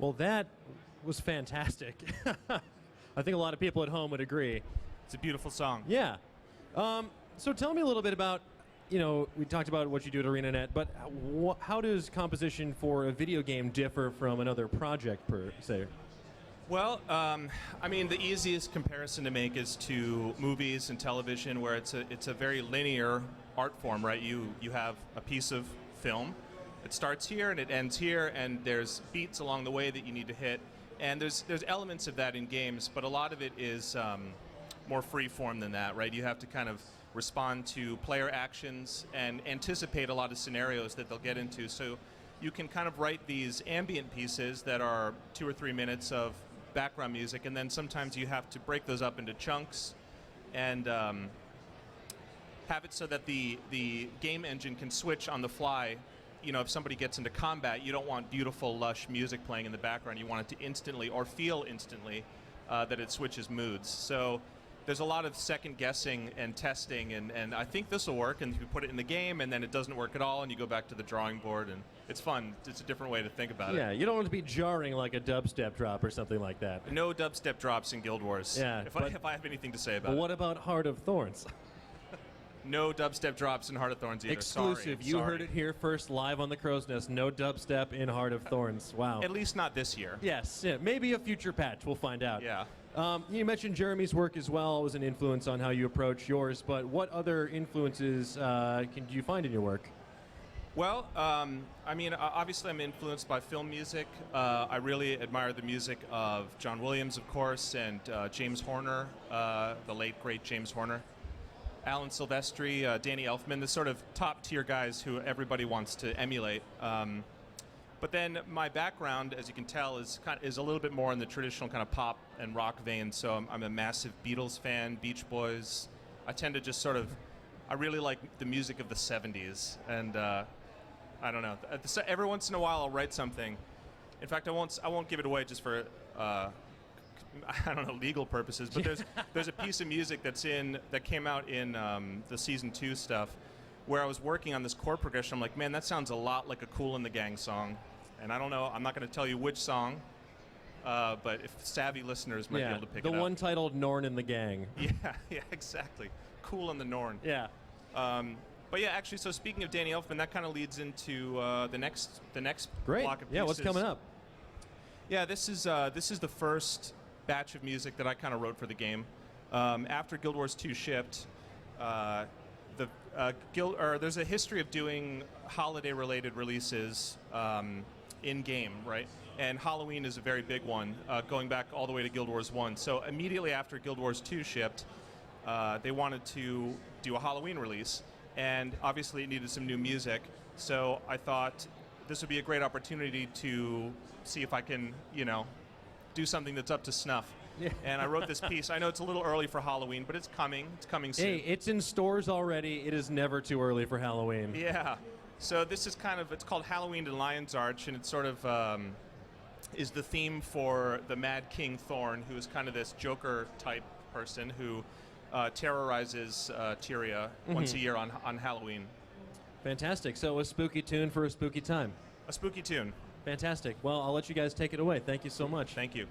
Well, that was fantastic. I think a lot of people at home would agree. It's a beautiful song. Yeah. So tell me a little bit about, we talked about what you do at ArenaNet, but how does composition for a video game differ from another project, per se? Well, I mean, the easiest comparison to make is to movies and television, where it's a very linear art form, right? You have a piece of film. It starts here and it ends here, and there's beats along the way that you need to hit. And there's elements of that in games, but a lot of it is more free form than that, right? You have to kind of respond to player actions and anticipate a lot of scenarios that they'll get into. So you can kind of write these ambient pieces that are 2 or 3 minutes of background music, and then sometimes you have to break those up into chunks and have it so that the game engine can switch on the fly. If somebody gets into combat, you don't want beautiful, lush music playing in the background. You want it to instantly, or feel instantly, that it switches moods. So there's a lot of second guessing and testing, and I think this will work, and you put it in the game, and then it doesn't work at all, and you go back to the drawing board, and it's fun. It's a different way to think about it. Yeah, you don't want it to be jarring like a dubstep drop or something like that. No dubstep drops in Guild Wars, yeah, if I have anything to say about it. What about Heart of Thorns? No dubstep drops in Heart of Thorns either. Exclusive. You heard it here first, live on the Crow's Nest. No dubstep in Heart of Thorns. Wow. At least not this year. Yes. Yeah, maybe a future patch. We'll find out. Yeah. You mentioned Jeremy's work as well was an influence on how you approach yours, but what other influences do you find in your work? Well, I mean, obviously I'm influenced by film music. I really admire the music of John Williams, of course, and James Horner, the late, great James Horner. Alan Silvestri, Danny Elfman, the sort of top-tier guys who everybody wants to emulate. But then my background, as you can tell, is a little bit more in the traditional kind of pop and rock vein. So I'm a massive Beatles fan, Beach Boys. I tend to just I really like the music of the 70s. And I don't know. Every once in a while I'll write something. In fact, I won't give it away just for I don't know, legal purposes, but there's a piece of music that came out in the season 2 stuff, where I was working on this chord progression. I'm like, man, that sounds a lot like a Kool and the Gang song, and I don't know, I'm not going to tell you which song, but if savvy listeners might be able to pick it up. The one titled Norn and the Gang. Yeah, exactly. Kool and the Norn. Yeah. But yeah, actually, so speaking of Danny Elfman, that kind of leads into the next Great. block of pieces. Yeah, what's coming up? Yeah, this is the first batch of music that I kind of wrote for the game. After Guild Wars 2 shipped, there's a history of doing holiday-related releases in-game, right? And Halloween is a very big one, going back all the way to Guild Wars 1. So immediately after Guild Wars 2 shipped, they wanted to do a Halloween release, and obviously it needed some new music. So I thought this would be a great opportunity to see if I can, do something that's up to snuff. Yeah. And I wrote this piece. I know it's a little early for Halloween, but it's coming. It's coming soon. Hey, it's in stores already. It is never too early for Halloween. Yeah. So this is it's called Halloween in Lion's Arch, and it sort of is the theme for the Mad King Thorn, who is kind of this Joker-type person who terrorizes Tyria once a year on Halloween. Fantastic. So a spooky tune for a spooky time. A spooky tune. Fantastic. Well, I'll let you guys take it away. Thank you so much. Thank you.